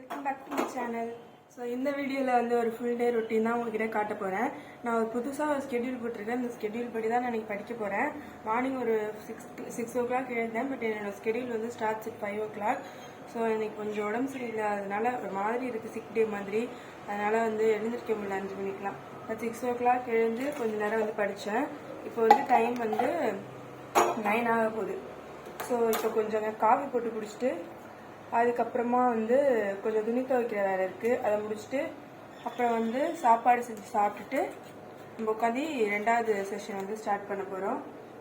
Welcome back to my channel. So இந்த வீடியோவில் வந்து ஒரு ஃபுல் டே ரொட்டீன் தான் உங்ககிட்ட காட்ட போகிறேன். நான் ஒரு புதுசாக ஒரு ஸ்கெடியூல் போட்டிருக்கேன். இந்த ஸ்கெடியூல் படி தான் நான் இன்றைக்கி படிக்க போகிறேன். மார்னிங் ஒரு சிக்ஸ் ஓ கிளாக் எழுந்தேன். பட் என்னோடய ஸ்கெடியூல் வந்து ஸ்டார்ட்ஸ் at 5 o'clock. ஸோ எனக்கு கொஞ்சம் உடம்பு சரியில்லை, அதனால ஒரு மாதிரி இருக்குது, சிக் டே மாதிரி. அதனால் வந்து எழுந்திருக்க முடியல 5 மணிக்கெலாம். நான் 6 o'clock எழுந்து கொஞ்சம் நேரம் வந்து படித்தேன். இப்போ வந்து டைம் வந்து 9 ஆக போகுது. ஸோ இப்போ கொஞ்சம் காஃபி போட்டு குடிச்சிட்டு அதுக்கப்புறமா வந்து கொஞ்சம் துணி துவைக்கிற வேலை இருக்குது, அதை முடிச்சுட்டு அப்புறம் வந்து சாப்பாடு செஞ்சு சாப்பிட்டுட்டு நம்ம உட்காந்து 2வது செஷன் வந்து ஸ்டார்ட் பண்ண போகிறோம்.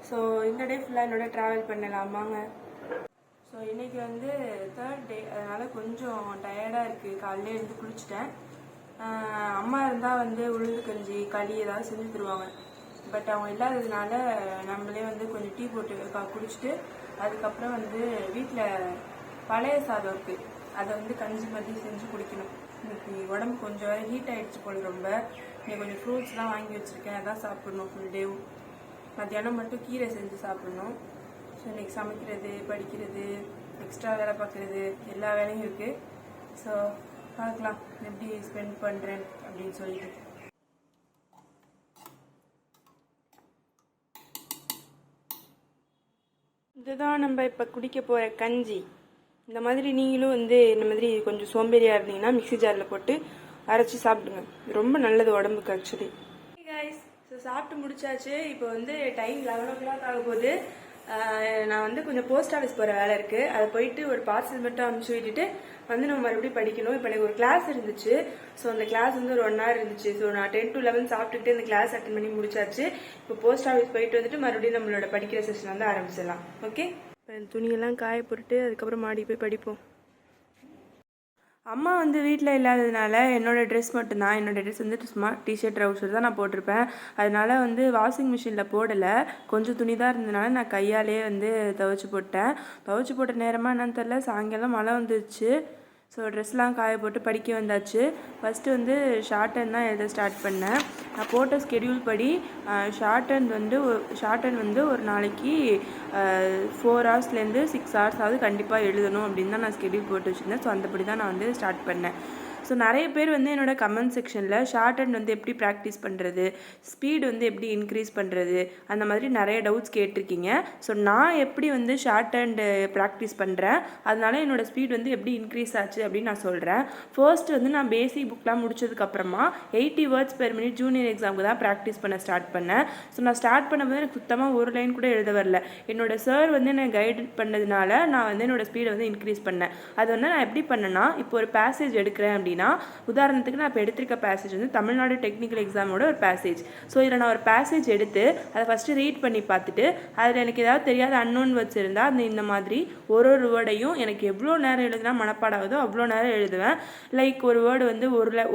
ஸோ இந்த டே ஃபுல்லாக என்னோட ட்ராவல் பண்ணலாமாங்க. ஸோ இன்றைக்கி வந்து 3rd டே, அதனால் கொஞ்சம் டயர்டாக இருக்குது. காலையிலே இருந்து குளிச்சுட்டேன். அம்மா இருந்தால் வந்து உளுந்து கஞ்சி களி ஏதாவது செஞ்சு தருவாங்க. பட் அவங்க இல்லாததுனால நம்மளே வந்து கொஞ்சம் டீ போட்டு குடிச்சிட்டு அதுக்கப்புறம் வந்து வீட்டில் பழைய சாதம் இருக்குது, அதை வந்து கஞ்சி மாதிரி செஞ்சு குடிக்கணும். இன்னைக்கு உடம்பு கொஞ்சம் வேறு ஹீட் ஆகிடுச்சு போல் ரொம்ப. இன்னைக்கு கொஞ்சம் ஃப்ரூட்ஸ்லாம் வாங்கி வச்சுருக்கேன், அதான் சாப்பிட்ணும் ஃபுல் டேவும். மத்தியானம் மட்டும் கீரை செஞ்சு சாப்பிட்ணும். ஸோ இன்றைக்கி சமைக்கிறது, படிக்கிறது, எக்ஸ்ட்ரா வேலை பார்க்குறது, எல்லா வேலையும் இருக்குது. ஸோ பார்க்கலாம் எப்படி ஸ்பெண்ட் பண்ணுறேன் அப்படின்னு சொல்லிட்டு. இதுதான் நம்ம இப்போ குடிக்க போகிற கஞ்சி. இந்த மாதிரி நீங்களும் வந்து இந்த மாதிரி கொஞ்சம் சோம்பேறியாக இருந்தீங்கன்னா மிக்ஸி ஜாரில் போட்டு அரைச்சி சாப்பிடுங்க. ரொம்ப நல்லது உடம்புக்கு ஆக்சுவலி. கைஸ், ஸோ சாப்பிட்டு முடிச்சாச்சு. இப்போ வந்து டைம் 11 o'clock ஆக போகுது. நான் வந்து கொஞ்சம் போஸ்ட் ஆஃபீஸ் போகிற வேலை இருக்குது, அதை போயிட்டு ஒரு பார்சல் மட்டும் அனுப்பிச்சி விட்டுட்டு வந்து நம்ம மறுபடியும் படிக்கணும். இப்போ எனக்கு ஒரு கிளாஸ் இருந்துச்சு. ஸோ அந்த கிளாஸ் வந்து ஒரு 1 hour இருந்துச்சு. ஸோ நான் 10 to 11 சாப்பிட்டுட்டு அந்த கிளாஸ் அட்டன் பண்ணி முடிச்சாச்சு. இப்போ போஸ்ட் ஆஃபீஸ் போயிட்டு வந்துட்டு மறுபடியும் நம்மளோட படிக்கிற செஷன் வந்து ஆரம்பிச்சிடலாம். ஓகே, இப்போ துணியெல்லாம் காய போட்டுட்டு அதுக்கப்புறம் மாடி போய் படிப்போம். அம்மா வந்து வீட்டில் இல்லாததுனால என்னோடய ட்ரெஸ் மட்டும்தான். என்னோடய ட்ரெஸ் வந்து சும்மா டிஷர்ட் ட்ரவுசர் தான் நான் போட்டிருப்பேன். அதனால் வந்து வாஷிங் மிஷினில் போடலை. கொஞ்சம் துணி தான் இருந்ததுனால நான் கையாலே வந்து துவைச்சி போட்டேன். துவைச்சி போட்ட நேரமாக என்னன்னு தெரில, சாயங்காலம் மழை வந்துடுச்சு. ஸோ ட்ரெஸ்லாம் காய போட்டு படிக்க வந்தாச்சு. ஃபஸ்ட்டு வந்து ஷார்ட் ஹேண்ட் தான் எழுத ஸ்டார்ட் பண்ணேன். நான் போட்ட ஸ்கெடியூல் படி ஷார்ட் ஹேண்ட் வந்து ஒரு நாளைக்கு 4 hours-லேருந்து 6 hours கண்டிப்பாக எழுதணும் அப்படின்னு தான் நான் ஸ்கெடியூல் போட்டு வச்சுருந்தேன். ஸோ அந்தபடி தான் நான் வந்து ஸ்டார்ட் பண்ணேன். ஸோ நிறைய பேர் வந்து என்னோடய கமெண்ட் செக்ஷனில் ஷார்ட் ஹேண்ட் வந்து எப்படி ப்ராக்டிஸ் பண்ணுறது, ஸ்பீடு வந்து எப்படி இன்க்ரீஸ் பண்ணுறது, அந்த மாதிரி நிறைய டவுட்ஸ் கேட்டிருக்கீங்க. ஸோ நான் எப்படி வந்து ஷார்ட் ஹேண்டு ப்ராக்டிஸ் பண்ணுறேன், அதனால என்னோடய ஸ்பீட் வந்து எப்படி இன்க்ரீஸ் ஆச்சு அப்படின்னு நான் சொல்கிறேன். ஃபர்ஸ்ட் வந்து நான் பேசிக் புக்லாம் முடிச்சதுக்கப்புறமா 80 words per minute ஜூனியர் எக்ஸாமுக்கு தான் ப்ராக்டிஸ் பண்ண ஸ்டார்ட் பண்ணேன். ஸோ நான் ஸ்டார்ட் பண்ணும்போது எனக்கு சுத்தமாக ஒரு லைன் கூட எழுத வரல. என்னோட சார் வந்து என்னை கைட் பண்ணதுனால நான் வந்து என்னோடய ஸ்பீடை வந்து இன்க்ரீஸ் பண்ணேன். அது வந்து நான் எப்படி பண்ணேன்னா, இப்போ ஒரு பேசேஜ் எடுக்கிறேன் அப்படின்னா, உதாரணத்துக்கு நான் இப்போ எடுத்திருக்க பேசேஜ் வந்து தமிழ்நாடு டெக்னிக்கல் எக்ஸாமோட ஒரு பேசேஜ். ஸோ இதில் நான் ஒரு பேசேஜ் எடுத்து அதை ஃபஸ்ட்டு ரீட் பண்ணி பார்த்துட்டு அதில் எனக்கு ஏதாவது தெரியாத அன்னோன் வேர்ட்ஸ் இருந்தால் இந்த மாதிரி ஒரு வேர்டையும் எனக்கு எவ்வளோ நேரம் எழுதுனா மனப்பாடாகுதோ அவ்வளோ நேரம் எழுதுவேன். லைக் ஒரு வேர்டு வந்து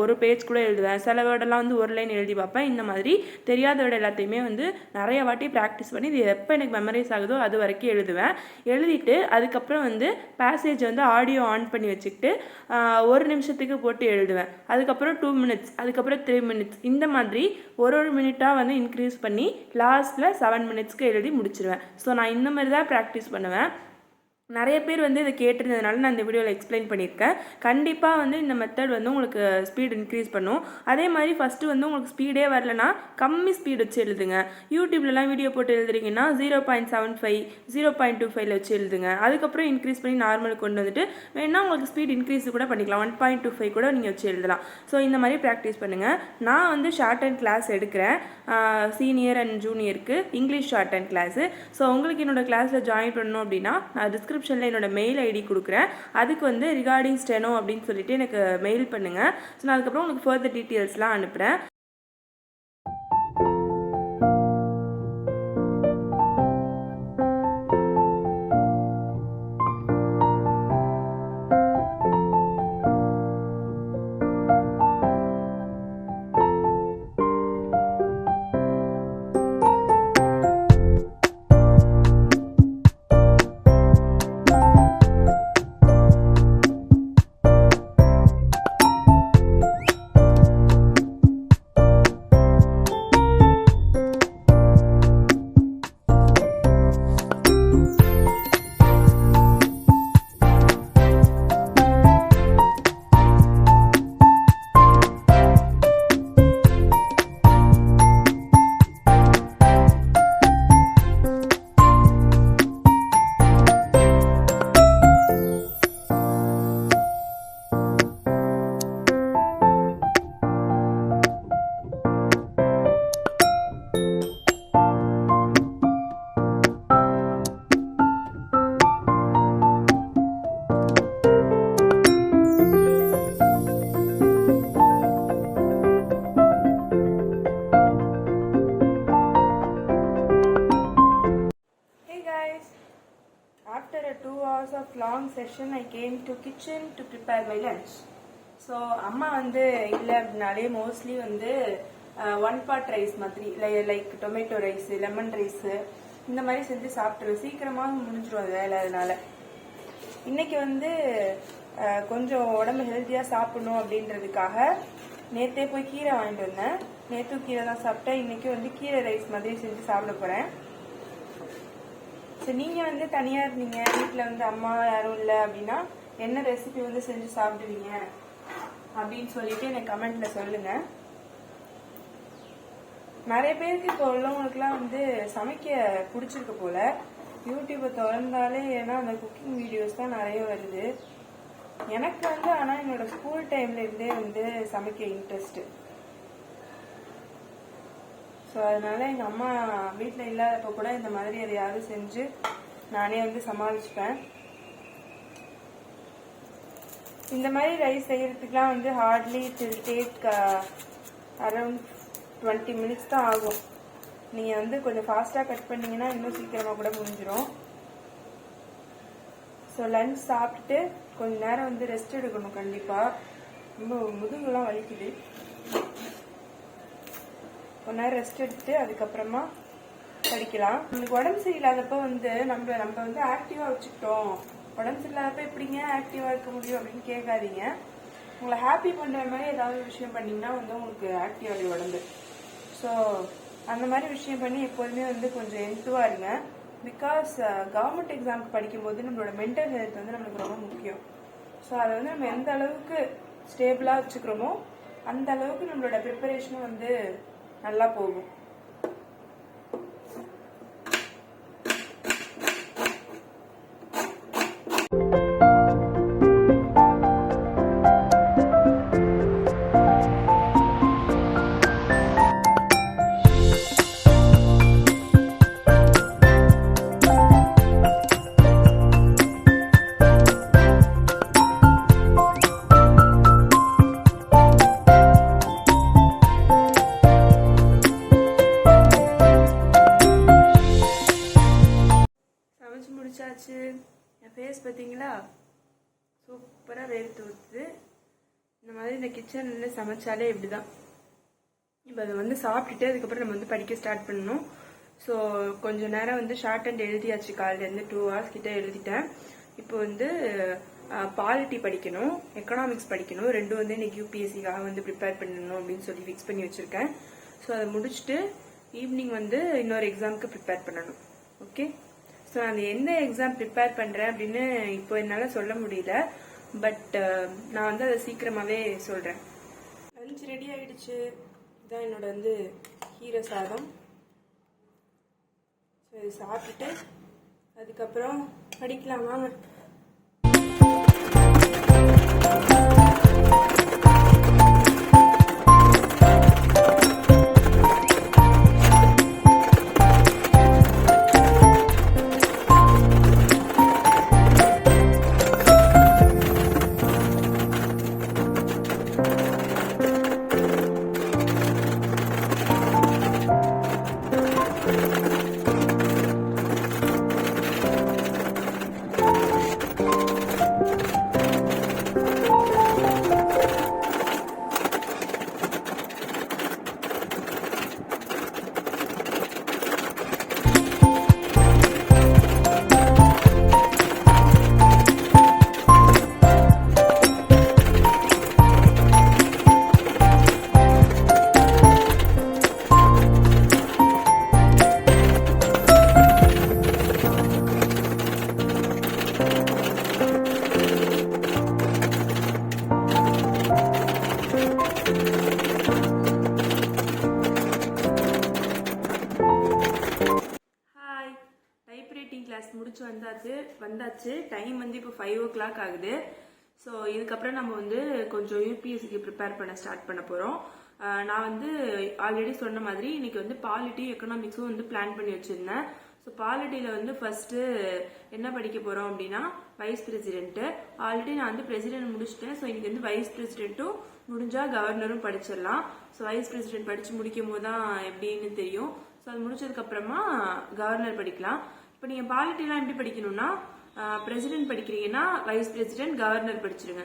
ஒரு பேஜ் கூட எழுதுவேன். சில வேர்டெல்லாம் வந்து ஒரு லைன் எழுதி பார்ப்பேன். இந்த மாதிரி தெரியாத வேர்டு எல்லாத்தையுமே வந்து நிறைய வாட்டி ப்ராக்டிஸ் பண்ணி இது எப்போ எனக்கு மெமரைஸ் ஆகுதோ அது வரைக்கும் எழுதுவேன். எழுதிட்டு அதுக்கப்புறம் வந்து பேசேஜ் வந்து ஆடியோ ஆன் பண்ணி வச்சுக்கிட்டு 1 நிமிஷத்துக்கு போட்டு எழுதுவேன். அதுக்கப்புறம் 2 minutes, அதுக்கப்புறம் 3 minutes, இந்த மாதிரி ஒரு மினிட்டாக வந்து இன்க்ரீஸ் பண்ணி லாஸ்ட்டில் 7 minutesக்கு எழுதி முடிச்சிருவேன். ஸோ நான் இந்த மாதிரி தான் ப்ராக்டிஸ் பண்ணுவேன். நிறைய பேர் வந்து இதை கேட்டிருந்ததுனால நான் இந்த வீடியோவில் எக்ஸ்பிளைன் பண்ணியிருக்கேன். கண்டிப்பாக வந்து இந்த மெத்தட் வந்து உங்களுக்கு ஸ்பீட் இன்க்ரீஸ் பண்ணும். அதே மாதிரி ஃபஸ்ட்டு வந்து உங்களுக்கு ஸ்பீடே வரலனா கம்மி ஸ்பீட் வச்சு எழுதுங்க. யூடியூப்லலாம் வீடியோ போட்டு எழுதுறீங்கன்னா 0.75, 0.25 வச்சு எழுதுங்க. அதுக்கப்புறம் இன்க்ரீஸ் பண்ணி நார்மலுக்கு கொண்டு வந்துட்டு வேணால் உங்களுக்கு ஸ்பீட் இன்க்ரீஸ் கூட பண்ணிக்கலாம். 1.25 கூட நீங்கள் வச்சு எழுதலாம். ஸோ இந்த மாதிரி ப்ராக்டிஸ் பண்ணுங்கள். நான் வந்து ஷார்ட் ஹேண்ட் கிளாஸ் எடுக்கிறேன், சீனியர் அண்ட் ஜூனியருக்கு English short hand class. So உங்களுக்கு என்னோடய கிளாஸில் ஜாயின் பண்ணணும் அப்படின்னா நான் டிஸ்கிரிப்ஷனில் என்னோட மெயில் ஐடி கொடுக்குறேன். அதுக்கு வந்து ரிகார்டிங் ஸ்டெனோ அப்படின்னு சொல்லிட்டு எனக்கு மெயில் பண்ணுங்கள். ஸோ நான் அதுக்கப்புறம் உங்களுக்கு ஃபர்தர் டீட்டெயில்ஸ்லாம் அனுப்புகிறேன். session I came to kitchen to prepare my lunch. So அம்மா வந்து இல்லை அப்படின்னாலே மோஸ்ட்லி வந்து ஒன் பார்ட் ரைஸ் மாதிரி like tomato rice, lemon rice இந்த மாதிரி செஞ்சு சாப்பிட்டுருவேன். சீக்கிரமாக முடிஞ்சிடும் அது வேலை. அதனால இன்னைக்கு வந்து கொஞ்சம் உடம்பு ஹெல்த்தியாக சாப்பிடணும் அப்படின்றதுக்காக நேற்றே போய் கீரை வாங்கிட்டு வந்தேன். நேற்றும் கீரை தான் சாப்பிட்டேன். இன்னைக்கு வந்து கீரை ரைஸ் மாதிரி செஞ்சு சாப்பிட போகிறேன். ஸோ நீங்கள் வந்து தனியாக இருந்தீங்க, வீட்டில் வந்து அம்மா யாரும் இல்லை அப்படின்னா என்ன ரெசிபி வந்து செஞ்சு சாப்பிடுவீங்க அப்படின்னு சொல்லிட்டு எனக்கு கமெண்ட்ல சொல்லுங்க. நிறைய பேருக்கு இப்போ உள்ளவங்களுக்குலாம் வந்து சமைக்க பிடிச்சிருக்கு போல. யூடியூப்பை திறந்தாலே ஏன்னா அந்த குக்கிங் வீடியோஸ் தான் நிறைய வருது. எனக்கு வந்து ஆனால் என்னோட ஸ்கூல் டைம்ல இருந்தே வந்து சமைக்க இன்ட்ரெஸ்ட். ஸோ அதனால எங்கள் அம்மா வீட்டில் இல்லாதப்போ கூட இந்த மாதிரி எதையாவது செஞ்சு நானே வந்து சமாளிச்சுப்பேன். இந்த மாதிரி ரைஸ் செய்யறதுக்குலாம் வந்து ஹார்ட்லி டில் டேக் அரௌண்ட் 20 மினிட்ஸ் தான் ஆகும். நீங்கள் வந்து கொஞ்சம் ஃபாஸ்ட்டாக கட் பண்ணிங்கன்னா இன்னும் சீக்கிரமாக கூட முடிஞ்சிடும். ஸோ லஞ்ச் சாப்பிட்டுட்டு கொஞ்ச நேரம் வந்து ரெஸ்ட் எடுக்கணும். கண்டிப்பாக ரொம்ப முதுகுலாம் வலிக்குது. கொஞ்ச நேரம் ரெஸ்ட் எடுத்துட்டு அதுக்கப்புறமா படிக்கலாம். உங்களுக்கு உடம்பு சரியில்லாதப்போ வந்து நம்ம வந்து ஆக்டிவாக வச்சுக்கிட்டோம். உடம்பு சரியில்லாதப்ப எப்படிங்க ஆக்டிவாக இருக்க முடியும் அப்படின்னு கேட்காதீங்க. உங்களை ஹாப்பி பண்ணுற மாதிரி ஏதாவது விஷயம் பண்ணிங்கன்னா வந்து உங்களுக்கு ஆக்டிவ் ஆகி உடம்பு. ஸோ அந்த மாதிரி விஷயம் பண்ணி எப்போதுமே வந்து கொஞ்சம் ஹெல்த்துவாக இருங்க. பிகாஸ் கவர்மெண்ட் எக்ஸாமுக்கு படிக்கும்போது நம்மளோட மென்டல் ஹெல்த் வந்து நம்மளுக்கு ரொம்ப முக்கியம். ஸோ அதை வந்து நம்ம எந்த அளவுக்கு ஸ்டேபிளாக வச்சுக்கிறோமோ அந்த அளவுக்கு நம்மளோட ப்ரிப்பரேஷனும் வந்து நல்லா போகும். முடிச்சாச்சு. என் ஃபேஸ் பார்த்தீங்களா, சூப்பராக வேர்த்து ஊற்றுது. இந்த மாதிரி இந்த கிச்சன் நின்று சமைச்சாலே இப்படி தான். இப்போ அதை வந்து சாப்பிட்டுட்டு அதுக்கப்புறம் நம்ம வந்து படிக்க ஸ்டார்ட் பண்ணணும். ஸோ கொஞ்சம் நேரம் வந்து ஷார்ட் அண்ட் எழுதியாச்சு. காலையிலேருந்து 2 hours கிட்ட எழுதிட்டேன். இப்போ வந்து பாலிட்டி படிக்கணும், எக்கனாமிக்ஸ் படிக்கணும். ரெண்டும் வந்து இன்னைக்கு யூபிஎஸ்சிக்காக வந்து ப்ரிப்பேர் பண்ணணும் அப்படின்னு சொல்லி ஃபிக்ஸ் பண்ணி வச்சுருக்கேன். ஸோ அதை முடிச்சுட்டு ஈவினிங் வந்து இன்னொரு எக்ஸாமுக்கு ப்ரிப்பேர் பண்ணணும். ஓகே. ஸோ நான் எந்த எக்ஸாம் ப்ரிப்பேர் பண்ணுறேன் அப்படின்னு இப்போ என்னால் சொல்ல முடியல. பட் நான் வந்து அதை சீக்கிரமாகவே சொல்கிறேன். லஞ்ச் ரெடி ஆகிடுச்சு. இதுதான் என்னோட வந்து கீரை சாதம். ஸோ இது சாப்பிட்டுட்டு அதுக்கப்புறம் படிக்கலாம் வாங்க. முடிச்சு வந்தாச்சு. டைம் வந்து இப்போ 5 o'clock ஆகுது. ஸோ இதுக்கப்புறம் நம்ம வந்து கொஞ்சம் யூபிஎஸ்சிக்கு ப்ரிப்பேர் பண்ண ஸ்டார்ட் பண்ண போகிறோம். நான் வந்து ஆல்ரெடி சொன்ன மாதிரி இன்னைக்கு வந்து பாலிட்டி எக்கனாமிக்ஸும் வந்து பிளான் பண்ணி வச்சுருந்தேன். ஸோ பாலிட்டியில் வந்து ஃபர்ஸ்ட்டு என்ன படிக்க போகிறோம் அப்படின்னா வைஸ் பிரசிடென்ட்டு. ஆல்ரெடி நான் வந்து பிரசிடென்ட் முடிச்சிட்டேன். ஸோ இன்னைக்கு வந்து வைஸ் பிரசிடென்ட்டும் முடிஞ்சால் கவர்னரும் படிச்சிடலாம். ஸோ வைஸ் பிரசிடென்ட் படித்து முடிக்கும் போது தான் எப்படின்னு தெரியும். ஸோ அது முடிச்சதுக்கப்புறமா கவர்னர் படிக்கலாம். இப்போ நீங்கள் பாலிட்டிலாம் எப்படி படிக்கணும்னா பிரசிடென்ட் படிக்கிறீங்கன்னா வைஸ் பிரசிடென்ட் கவர்னர் படிச்சிருங்க.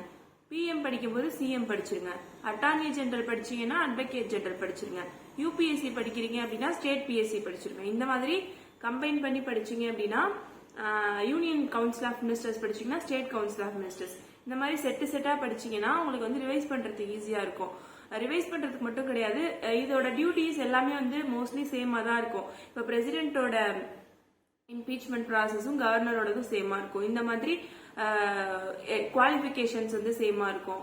பிஎம் படிக்கும்போது சிஎம் படிச்சிருங்க. அட்டார்னி ஜெனரல் படிச்சீங்கன்னா அட்வொகேட் ஜெனரல் படிச்சிருங்க. யூபிஎஸ்சி படிக்கிறீங்க அப்படின்னா ஸ்டேட் பிஎஸ்சி படிச்சிருங்க. இந்த மாதிரி கம்பைன் பண்ணி படிச்சீங்க அப்படின்னா யூனியன் கவுன்சில் ஆஃப் மினிஸ்டர்ஸ் படிச்சீங்கன்னா ஸ்டேட் கவுன்சில் ஆஃப் மினிஸ்டர்ஸ். இந்த மாதிரி செட்டா படிச்சீங்கன்னா உங்களுக்கு வந்து ரிவைஸ் பண்றதுக்கு ஈஸியா இருக்கும். ரிவைஸ் பண்றதுக்கு மட்டும் கிடையாது, இதோட டியூட்டிஸ் எல்லாமே வந்து மோஸ்ட்லி சேமா தான் இருக்கும். இப்போ பிரசிடென்ட்டோட இம்பீச்மெண்ட் ப்ராசஸும் கவர்னரோடதும் சேமா இருக்கும். இந்த மாதிரி குவாலிஃபிகேஷன்ஸ் வந்து சேமா இருக்கும்.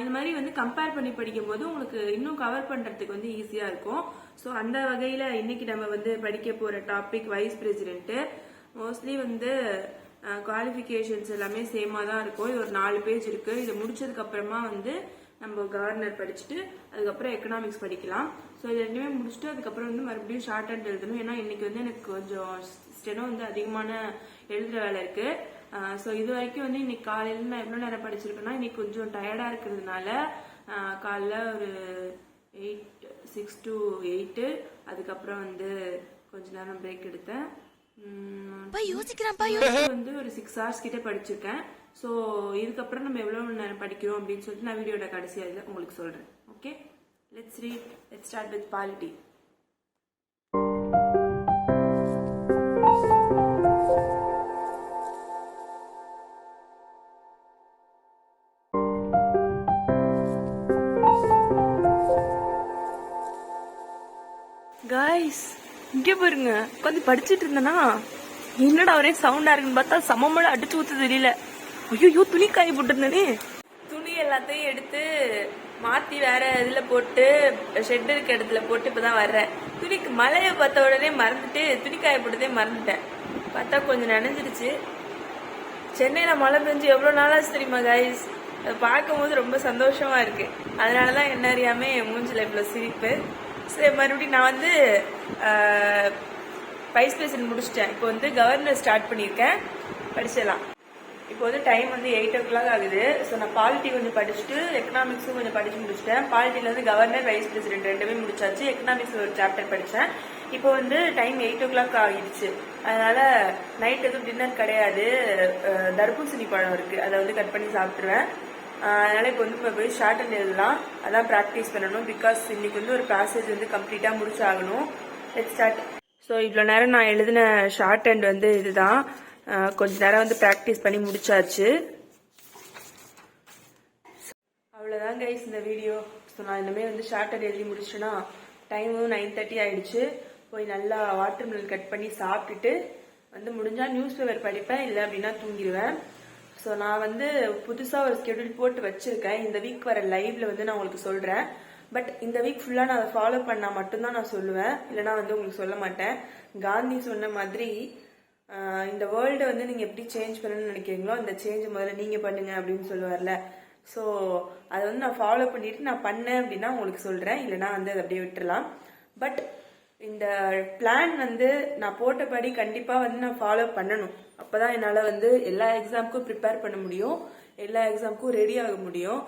இந்த மாதிரி வந்து கம்பேர் பண்ணி படிக்கும் போது உங்களுக்கு இன்னும் கவர் பண்றதுக்கு வந்து ஈஸியா இருக்கும். ஸோ அந்த வகையில இன்னைக்கு நம்ம வந்து படிக்க போற டாபிக் வைஸ் பிரசிடென்ட். மோஸ்ட்லி வந்து குவாலிஃபிகேஷன்ஸ் எல்லாமே சேமா தான் இருக்கும். இது ஒரு 4 பேஜ் இருக்கு. இதை முடிச்சதுக்கு அப்புறமா வந்து நம்ம கவர்னர் படிச்சுட்டு அதுக்கப்புறம் எக்கனாமிக்ஸ் படிக்கலாம். ஸோ இது ரெண்டுமே முடிச்சுட்டு அதுக்கப்புறம் வந்து மறுபடியும் ஷார்ட் ஹேண்ட் எழுதணும். ஏன்னா இன்னைக்கு வந்து எனக்கு கொஞ்சம் ஸ்டெனோ வந்து அதிகமான எழுதுற வேலை இருக்கு. ஸோ இது வரைக்கும் வந்து இன்னைக்கு காலையில நான் எவ்வளோ நேரம் படிச்சிருக்கேன்னா இன்னைக்கு கொஞ்சம் டயர்டா இருக்கிறதுனால காலைல ஒரு 6 to 8, அதுக்கப்புறம் வந்து கொஞ்ச நேரம் பிரேக் எடுத்தேன். வந்து ஒரு 6 hours கிட்ட படிச்சிருக்கேன். ஸோ இதுக்கப்புறம் நம்ம எவ்வளவு நேரம் படிக்கிறோம் அப்படின்னு சொல்லிட்டு நான் வீடியோட கடைசியாக உங்களுக்கு சொல்றேன். Okay, let's read. Let's start with polity. Guys இங்கே பாருங்க, உட்காந்து படிச்சுட்டு இருந்தேன்னா என்னடா ஒரே சவுண்டா இருக்குன்னு பார்த்தா சமமழை அடிச்சு ஊத்து தெரியல. ஐயோ, துணி காய போட்டிருந்தேனே. துணி எல்லாத்தையும் எடுத்து மாத்தி வேற இதுல போட்டு ஷெட் இருக்க இடத்துல போட்டு இப்பதான் வர்றேன். துணிக்கு மழையை பார்த்த உடனே மறந்துட்டு துணி காய போட்டதே மறந்துட்டேன். பார்த்தா கொஞ்சம் நனைஞ்சிருச்சு. சென்னையில மழை பெஞ்சு எவ்வளவு நாளாச்சு தெரியுமா கைஸ்? பார்க்கும் போது ரொம்ப சந்தோஷமா இருக்கு. அதனாலதான் என்ன அறியாம மூஞ்சில இவ்வளவு சிரிப்பு. சரி, மறுபடியும் நான் வந்து வைஸ் பிரசிடென்ட் முடிச்சிட்டேன். இப்போ வந்து கவர்னர் ஸ்டார்ட் பண்ணியிருக்கேன். படிச்சிடலாம். இப்போ வந்து டைம் வந்து 8 o'clock ஆகுது. ஸோ நான் பாலிட்டி கொஞ்சம் படிச்சுட்டு எக்கனாமிக்ஸும் கொஞ்சம் படிச்சு முடிச்சிட்டேன். பாலிட்டில வந்து கவர்னர் வைஸ் பிரசிடென்ட் ரெண்டுமே முடிச்சாச்சு. எக்கனாமிக்ஸ் ஒரு சாப்டர் படித்தேன். இப்போ வந்து டைம் 8 o'clock ஆகிடுச்சு. அதனால நைட் எதுவும் டின்னர் கிடையாது. தர்பூசணி பழம் இருக்கு, அதை வந்து கட் பண்ணி சாப்பிட்டுருவேன். அதனால இப்போ வந்து போய் ஷார்ட் அண்ட் எழுதலாம். அதான் ப்ராக்டிஸ் பண்ணணும். பிகாஸ் இன்னைக்கு வந்து ஒரு பேசேஜ் வந்து கம்ப்ளீட்டா முடிச்சாகணும். Let's start. ஸோ இவ்வளோ நேரம் நான் எழுதின ஷார்ட் அண்ட் வந்து இதுதான். கொஞ்ச நேரம் வந்து ப்ராக்டிஸ் பண்ணி முடிச்சாச்சு. அவ்வளோதான் கைஸ் இந்த வீடியோ. ஸோ நான் இனிமேல் வந்து ஷார்ட் அண்ட் எழுதி முடிச்சுன்னா டைமும் 9:30 ஆயிடுச்சு. போய் நல்லா வாட்டர் மில்லன் கட் பண்ணி சாப்பிட்டுட்டு வந்து முடிஞ்சா நியூஸ் பேப்பர் படிப்பேன், இல்லை அப்படின்னா தூங்கிடுவேன். ஸோ நான் வந்து புதுசாக ஒரு ஸ்கெடியூல் போட்டு வச்சிருக்கேன். இந்த வீக் வர லைவ்ல வந்து நான் உங்களுக்கு சொல்றேன். பட் இந்த வீக் ஃபுல்லாக நான் அதை ஃபாலோ பண்ணா மட்டும்தான் நான் சொல்லுவேன், இல்லைனா வந்து உங்களுக்கு சொல்ல மாட்டேன். காந்தி சொன்ன மாதிரி இந்த வேர்ல்டை வந்து நீங்கள் எப்படி சேஞ்ச் பண்ணணும்னு நினைக்கிறீங்களோ அந்த சேஞ்ச் முதல்ல நீங்கள் பண்ணுங்க அப்படின்னு சொல்லுவார்ல. ஸோ அதை வந்து நான் ஃபாலோ பண்ணிட்டு நான் பண்ணேன் அப்படின்னா உங்களுக்கு சொல்கிறேன், இல்லைனா வந்து அதை அப்படியே விட்டுறலாம். பட் இந்த பிளான் வந்து நான் போட்டபடி கண்டிப்பாக வந்து நான் ஃபாலோ பண்ணணும். அப்போதான் என்னால் வந்து எல்லா எக்ஸாமுக்கும் ப்ரிப்பேர் பண்ண முடியும், எல்லா எக்ஸாமுக்கும் ரெடி ஆக முடியும்.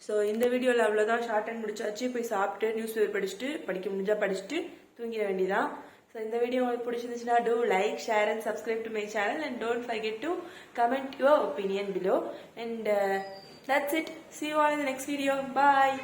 ஸோ இந்த வீடியோவில் அவ்வளோதான். ஷார்ட் அண்ட் முடிச்சாச்சு. போய் சாப்பிட்டு நியூஸ் பேப்பர் படிச்சுட்டு படிக்க முடிஞ்சா படிச்சுட்டு தூங்கிட வேண்டியதான். So இந்த வீடியோ உங்களுக்கு பிடிச்சிருந்துச்சுன்னா do like, share and subscribe to my channel and don't forget to comment your opinion below. And that's it. See you all in the next video. Bye.